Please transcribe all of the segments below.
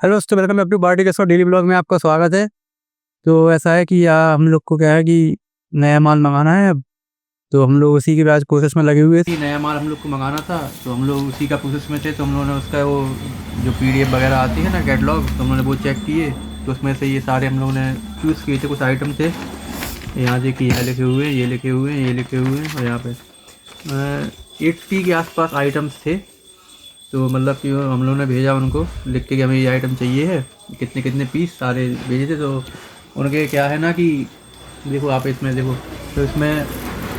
Hello दोस्तों, welcome back to Barty के daily blog में आपका स्वागत है। तो ऐसा है कि हम लोग को क्या है कि नया माल मंगाना है अब, तो हम लोग उसी की आज प्रोसेस में लगे हुए थे। नया माल हम लोग को मंगाना था तो हम लोग उसी का प्रोसेस में थे। तो हम लोगों ने उसका वो जो PDF वगैरह आती है ना, कैटलॉग, तो हम लोगों ने वो चेक किए। तो उसमें से ये सारे हम लोगों ने चूज़ किए थे। कुछ आइटम थे यहाँ देखिए, यहाँ लिखे हुए हैं, ये लिखे हुए हैं, ये लिखे हुए हैं, और यहाँ पे 80 के आसपास आइटम्स थे। तो मतलब कि हम लोगों ने भेजा उनको लिख के कि हमें ये आइटम चाहिए है, कितने कितने पीस सारे भेजे थे। तो उनके क्या है ना कि देखो आप इसमें देखो, तो इसमें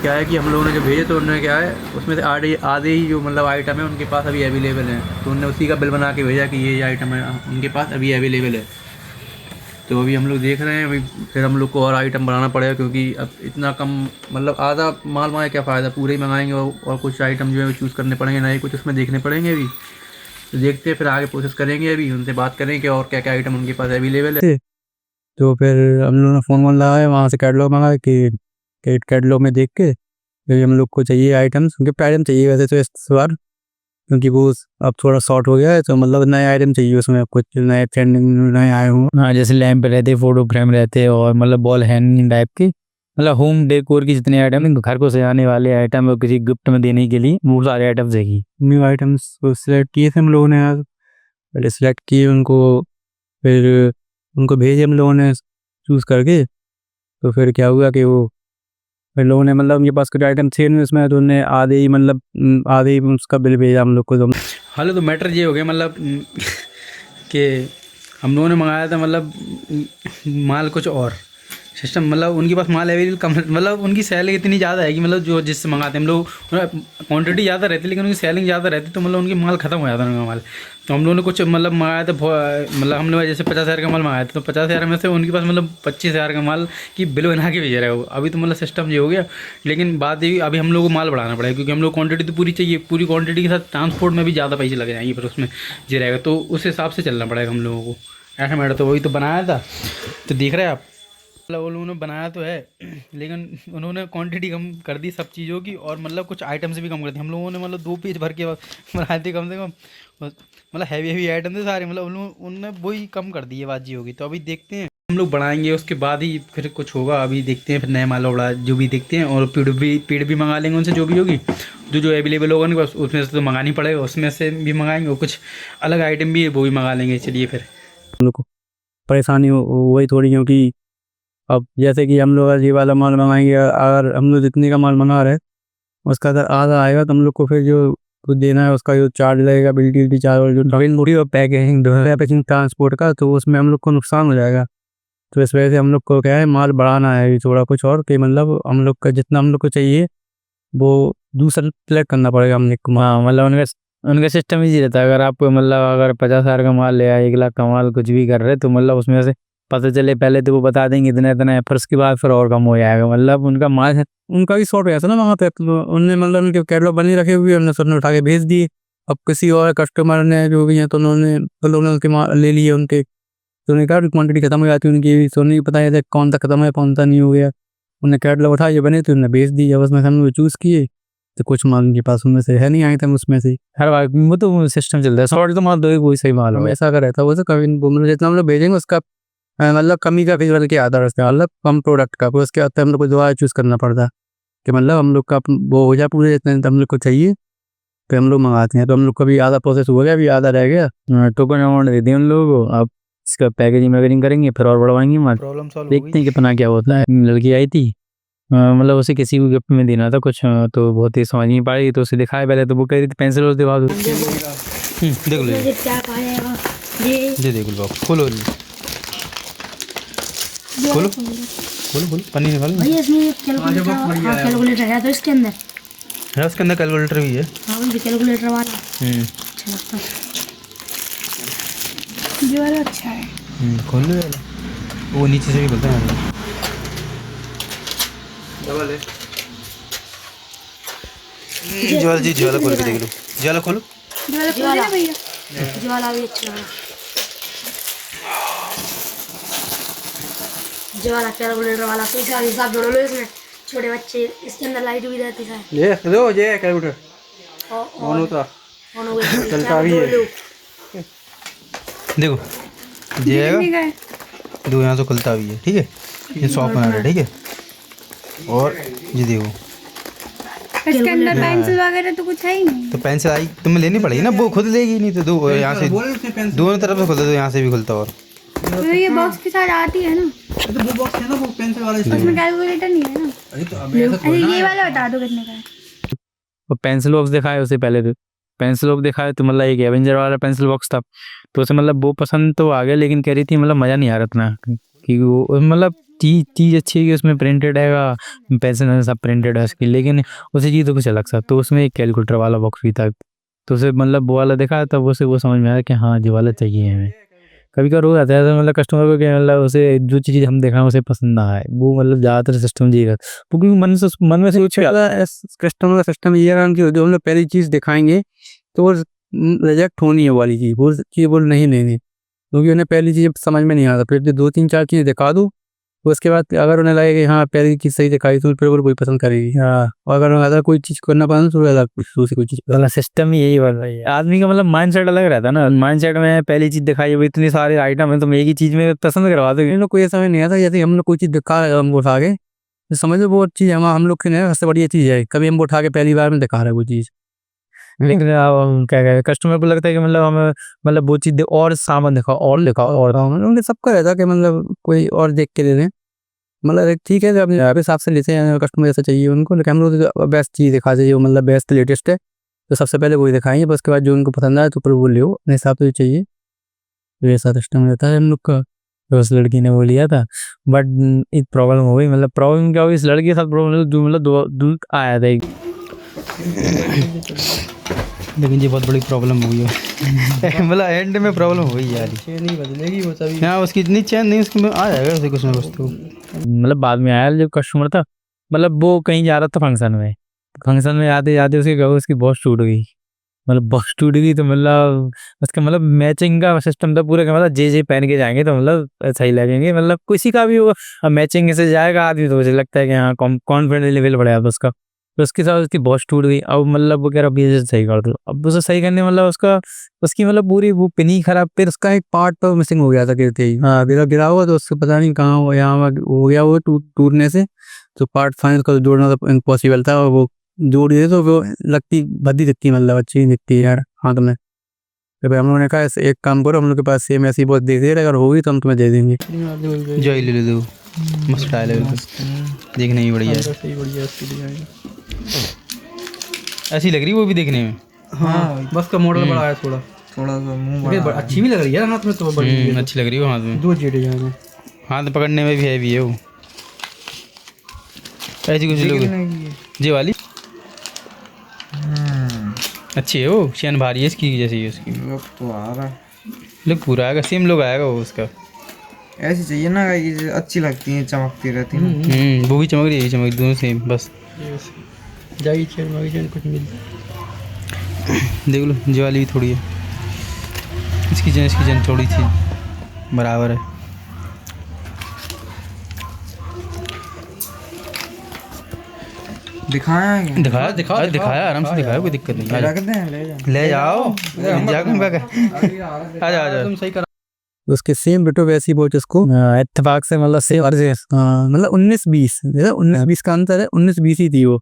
क्या है कि हम लोगों ने जो भेजे तो उन्होंने क्या है, उसमें से आधे ही जो मतलब आइटम है उनके पास अभी अवेलेबल हैं। तो उन्होंने उसी का बिल बना के भेजा कि ये आइटम है उनके पास अभी अवेलेबल है। तो अभी हम लोग देख रहे हैं, अभी फिर हम लोग को और आइटम बनाना पड़ेगा, क्योंकि अब इतना कम मतलब आधा माल मंगाए क्या फ़ायदा, पूरे ही मंगाएंगे और कुछ आइटम जो है चूज़ करने पड़ेंगे, नए कुछ उसमें देखने पड़ेंगे अभी। तो देखते हैं, फिर आगे प्रोसेस करेंगे, अभी उनसे बात करेंगे कि और क्या क्या आइटम उनके पास अवेलेबल है। तो फिर हम लोगों ने फ़ोन लगाया, वहाँ से कैटलॉग मंगाया कि कैटलॉग में देख के फिर हम लोग को चाहिए आइटम्स, गिफ्ट आइटम चाहिए वैसे तो इस बार, क्योंकि वो अब थोड़ा शॉर्ट हो गया है। तो मतलब नए आइटम चाहिए, उसमें कुछ नए ट्रेंडिंग नए आए हों। हाँ, जैसे लैंप रहते, फोटो फ्रेम रहते, और मतलब बॉल हैंगिंग टाइप के, मतलब होम डेकोर की जितने आइटम, घर को सजाने वाले आइटम और किसी गिफ्ट में देने के लिए, वो सारे आइटम्स देखी। न्यू आइटम्स सिलेक्ट किए थे हम लोगों ने यार, पहले सिलेक्ट किए उनको, फिर उनको भेजे हम लोगों ने चूज़ करके। तो फिर क्या हुआ कि वो फिर लोगों ने मतलब उनके पास कुछ आइटम थे नहीं उसमें, तो उन्होंने आधे ही मतलब आधे ही उसका बिल भेजा हम लोग को। तो हालो तो मैटर ये हो गया मतलब कि हम लोगों ने मंगाया था मतलब माल कुछ और सिस्टम, मतलब उनके पास माल अवेलेबल कम, मतलब उनकी सेलिंग इतनी ज़्यादा है कि मतलब जो जिससे मंगाते हैं हम लोग, क्वांटिटी ज़्यादा रहती है लेकिन उनकी सेलिंग ज़्यादा रहती, तो मतलब उनकी माल ख़त्म हो जाता है उनका माल। तो हम लोगों ने कुछ मतलब मंगाया था, मतलब हम लोग जैसे 50,000 का माल मंगाया था, तो 50,000 में से उनके पास मतलब 25,000 का माल की बिल बना के भेज रहा है वो। अभी तो मतलब सिस्टम ये हो गया, लेकिन बात ये अभी हम लोग को माल बढ़ाना पड़ेगा, क्योंकि हम लोग क्वांटिटी तो पूरी चाहिए, पूरी क्वांटिटी के साथ ट्रांसपोर्ट में भी ज़्यादा पैसे लग जाएंगे, फिर उसमें ये रहेगा, तो उस हिसाब से चलना पड़ेगा हम लोगों को। ऐसा मैटर तो वही तो बनाया था, तो देख रहे हैं आप, मतलब उन लोगों ने बनाया तो है लेकिन उन्होंने क्वांटिटी कम कर दी सब चीज़ों की, और मतलब कुछ आइटम्स भी कम कर दी। हम लोगों ने मतलब 2 पेज भर के बनाए थे कम से कम, मतलब हैवी हैवी आइटम थे सारे, मतलब उनने वही कम कर दी है बात जी होगी। तो अभी देखते हैं, हम लोग बढ़ाएंगे उसके बाद ही फिर कुछ होगा। अभी देखते हैं, फिर नया माल बढ़ा जो भी देखते हैं, और पेड़ भी मंगा लेंगे उनसे, जो भी होगी, जो अवेलेबल होगा उनके पास, उसमें से तो मंगानी पड़ेगा, उसमें से भी मंगाएंगे, और कुछ अलग आइटम भी है वो भी मंगा लेंगे। चलिए फिर हम लोग को परेशानी वही थोड़ी, क्योंकि अब जैसे कि हम लोग अगर ये वाला माल मंगाएंगे, अगर हम लोग जितने का माल मंगा रहे हैं उसका अगर आधा आएगा, तो हम लोग को फिर जो कुछ देना है उसका जो चार्ज लगेगा, बिल्टी चार्ज, और जो डबल मूडी और पैकेजिंग ट्रांसपोर्ट का, तो उसमें हम लोग को नुकसान हो जाएगा। तो इस वजह से हम लोग को क्या है, माल बढ़ाना है थोड़ा कुछ और, कि मतलब हम लोग का जितना हम लोग को चाहिए वो दूसरा सेलेक्ट करना पड़ेगा हमने को। हाँ, मतलब उनका सिस्टम ही रहता है, अगर आप मतलब अगर 50,000 का माल ले आए, 1 लाख का माल कुछ भी कर रहे, तो मतलब उसमें से पता चले पहले तो वो बता देंगे इतना इतना है, फिर उसके बाद फिर और कम हो जाएगा। मतलब उनका माल है, उनका भी शॉर्ट हो जाता है ना वहाँ पे, तो उनने मतलब उनके कैटलॉग बनी रखे हुए, हमने सबने उठा के भेज दिए। अब किसी और कस्टमर ने जो भी है, तो उन्होंने उनके माल ले लिए उनके, तो उन्हें कहा क्वान्टिटी खत्म हो जाती है उनकी, तो नहीं पता है कौन सा खत्म है कौन सा नहीं हो गया। उन्हें कैटलॉग उठा ये बने तो उन्हें भेज दिया, उसमें से हमने चूज़ किए, तो कुछ माल उनके पास उनमें से है नहीं आए थे, उसमें से हर बार वो तो सिस्टम चलता है, शॉर्ट तो माल दो ही वही सही माल हो, ऐसा कर रहता है वो। तो कभी मतलब जितना हम लोग भेजेंगे उसका मतलब कमी का फेस बदल के आता है उसका, मतलब कम प्रोडक्ट का, फिर उसके बाद हम लोग को दोबारा चूज़ करना पड़ता है कि मतलब हम लोग का वो हो जाए पूरे जितने हम लोग को चाहिए, फिर हम लोग मंगाते हैं। तो हम लोग का भी आधा प्रोसेस हो गया, अभी आधा रह गया। टोकन अमाउंट दे दिए उन लोगों को, अब इसका पैकेजिंग वैकेजिंग करेंगे, फिर और बढ़वाएंगे माल, प्रॉब्लम सॉल्व देखते हैं कितना क्या होता है। लड़की आई थी, मतलब उसे किसी को गिफ्ट में देना था कुछ, तो बहुत ही समझ नहीं पाई, तो उसे दिखाया पहले, तो वो कह रही थी पेंसिल और दिखा दो। देख लो ये देख लो, खोलो खोलो खोलो खोलो, पन्नी निकालो भैया, इसमें कैलकुलेटर है, तो इसके अंदर है, उसके अंदर कैलकुलेटर भी है। हाँ, वो कैलकुलेटर वाला अच्छा लगता है, ये वाला अच्छा है। खोल लो वाला, वो नीचे से भी बोलता है डबल है। ज्वाला जी, ज्वाला खोल के देख लो, ज्वाला खोलो, ज्वाला भैया, ज्वाला भी अच्छा है, ज्वाला कैलकुलेटर वाला पैसा हिसाब जोड़ लो इसमें, छोटे बच्चे, इसके अंदर लाइट भी रहती है, ये दो, ये कैलकुलेटर ऑन होता, चलता भी है, देखो ये आएगा, दो यहाँ से खुलता भी है, ठीक है। ये सॉफ्ट बना रहा है, ठीक है। और ये देखो, इसके अंदर पेंसिल वगैरह तो कुछ है ही नहीं। तो पेंसिल आई तुम्हें लेनी पड़ेगी ना, वो खुद लेगी नहीं तो दो यहाँ से दोनों तरफ से खुलता, तो यहाँ से भी खुलता। और तो ये बॉक्स के साथ आती है ना, तो वो बॉक्स है ना, वो पेंसिल वाला उसमें कैलकुलेटर नहीं है ना। अरे तो अब ऐसा अरे ये वाला बता दो कितने का है। वो पेंसिल बॉक्स दिखाया उसे पहले, तो पेंसिल बॉक्स दिखाया तो मतलब एक एवेंजर वाला पेंसिल बॉक्स था, तो उसे मतलब वो पसंद तो आ गया, लेकिन कह रही थी मतलब मज़ा नहीं आ रहा इतना, कि वो मतलब चीज़ अच्छी है कि उसमें प्रिंटेड है, पेंसिल में सब प्रिंटेड है उसकी, लेकिन उसी चीज़ तो कुछ अलग सा। तो उसमें एक कैलकुलेटर वाला बॉक्स भी था, तो उसे मतलब वो वाला देखा तब उसे वो समझ में आया कि हाँ ये वाला चाहिए हमें। कभी कभी हो जाता है मतलब कस्टमर को कि मतलब उसे जो चीज़ हम देखा उसे पसंद ना आए, वो मतलब ज़्यादातर सिस्टम ये रहता है, क्योंकि मन में से कुछ कस्टमर का सिस्टम ये रहा कि जो हम लोग पहली चीज़ दिखाएंगे तो वो रिजेक्ट होनी है वाली चीज़, वो चीज़ बोल नहीं लेनी, क्योंकि उन्हें पहली चीज़ समझ में नहीं आता। फिर जो 2-3-4 चीज़ें दिखा दूँ, तो उसके बाद अगर उन्हें लगे कि हाँ पहली चीज़ सही दिखाई, तो फिर वो वही पसंद करेगी। हाँ, और अगर अगर कोई चीज़ करना पसंद तो अलग दूसरी कोई चीज़, वाला सिस्टम ही यही बन रही है। आदमी का मतलब माइंड सेट अलग रहता है ना, माइंड सेट में पहली चीज़ दिखाई है, इतनी सारे आइटम है, तो एक ही चीज़ में पसंद करवा दो। इन लोग को ये समझ नहीं आता, जैसे हम लोग कोई चीज़ दिखा हम उठा के, तो समझ लो वो चीज़ हम लोग के लिए सबसे बढ़िया चीज़ है, कभी हम उठा के पहली बार में दिखा रहे हैं वो चीज़। लेकिन क्या कहते कस्टमर को लगता है कि मतलब हमें मतलब वो चीज़ और सामान दिखाओ और दिखाओ और दिखाओ, उन्हें सबका रहता है कि मतलब कोई और देख के दे दें। मतलब एक ठीक है, अपने हिसाब से लेते हैं, कस्टमर जैसा चाहिए उनको, लेकिन हम लोग बेस्ट चीज़ दिखा चाहिए, मतलब बेस्ट लेटेस्ट है, तो सबसे पहले वही दिखाएंगे, बस उसके बाद जो उनको पसंद आए तो फिर वो ले अपने हिसाब से चाहिए। तो ऐसा सिस्टम रहता है हम लोग का। तो उस लड़की ने वो लिया था, बट एक प्रॉब्लम हो गई। मतलब प्रॉब्लम क्या हुई, इस लड़की के साथ प्रॉब्लम जो मतलब दूर आया था एक, लेकिन ये बहुत बड़ी प्रॉब्लम हुई है। मतलब एंड में प्रॉब्लम हुई यार, चेन नहीं बदलेगी वो तभी। हाँ उसकी इतनी चैन नहीं, उसकी में आ जाएगा उसे कुछ ना कुछ तो। मतलब बाद में आया जो कस्टमर था, मतलब वो कहीं जा रहा था फंक्शन में आते जाते उसके क्या हुआ, उसकी बॉस टूट गई। मतलब बॉस टूट गई तो मतलब उसका मतलब मैचिंग का सिस्टम था पूरा, मतलब जे पहन के जाएंगे तो मतलब सही लगेंगे, मतलब किसी का भी होगा। अब मैचिंग से जाएगा आदमी तो मुझे लगता है कि हाँ कॉन्फिडेंस लेवल बढ़ेगा उसका। तो उसके साथ उसकी बॉस टूट गई, अब मतलब वो कह रहा अभी सही कर दो। अब उसे सही करने मतलब उसकी मतलब पूरी वो पिन ही खराब, फिर उसका एक पार्ट तो मिसिंग हो गया था गिरते ही। हाँ गिरा हुआ, तो उससे पता नहीं कहाँ हो, यहाँ हो गया वो टूटने से, तो पार्ट फाइनल का जोड़ना तो इम्पॉसिबल था, और वो जोड़ दिए तो वो लगती भद्दी दिखती, मतलब अच्छी दिखती है यार हाथ में। तो हम लोगों ने कहा एक काम करो, हम लोग के पास सेम ऐसी बहुत देख दे, अगर होगी तो हम तुम्हें दे देंगे। जो ले ले दो, मस्त स्टाइल है, देखने ही बढ़िया है, ऐसी लग रही वो भी देखने में। हाँ बस का मॉडल बड़ा है, थोड़ा सा मुंह अच्छी भी लग रही है हाथ में, तो बड़ी अच्छी लग रही है हाथ में, दो जी डिजाइन है, हाथ पकड़ने में भी हैवी है वो। ऐसी कुछ लोग ये वाली अच्छी है, वो चैन भारी है इसकी जैसी है उसकी, लुक तो आ रहा है, लुक पूरा आएगा, सेम लुक आएगा वो उसका। ऐसी चाहिए ना, ये अच्छी लगती है, चमकती रहती है। वो भी चमक रही है, चमक दोनों सेम, बस जाई चैन कुछ मिल देख लो। ये वाली भी थोड़ी है, इसकी चैन थोड़ी सी बराबर है। दिखाया आराम से दिखाया, कोई दिक्कत नहीं है। ले जाओ आ तुम सही करा। उसके सेम डिटो वैसी वॉच उसको इत्तेफाक से मतलब सेम मतलब 19-20 19-20 का अंतर है, 19-20 ही थी वो,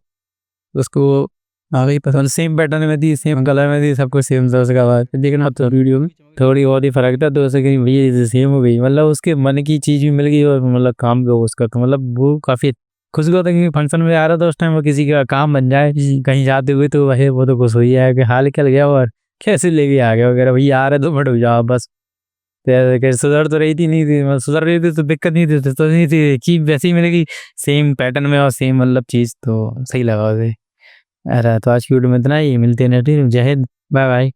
उसको आ गई पसंद, सेम पैटर्न में थी, सेम कलर में थी, सब कुछ सेम था उसका बाद। लेकिन अब तो वीडियो में थोड़ी बहुत ही फर्क था, तो उसे कहीं भैया सेम हो गई, मतलब उसके मन की चीज़ भी मिल गई, और मतलब काम भी हो उसका, तो मतलब वो काफ़ी खुश हुआ था कि फंक्शन में आ रहा था उस टाइम, वो किसी का काम बन जाए कहीं जाते हुए, तो वही वो तो खुश हुई है कि हाल निकल गया और कैसे लेके आ गया वगैरह, भैया आ रहे तो बढ़ जाओ बस। सुधर तो रही थी, नहीं थी मतलब सुधर रही थी तो दिक्कत नहीं थी, तो नहीं थी चीज वैसी ही मिलेगी सेम पैटर्न में और सेम मतलब चीज़, तो सही लगा उसे। अरे तो आज की वीडियो में इतना ही, मिलते हैं, जय हिंद, बाय बाय।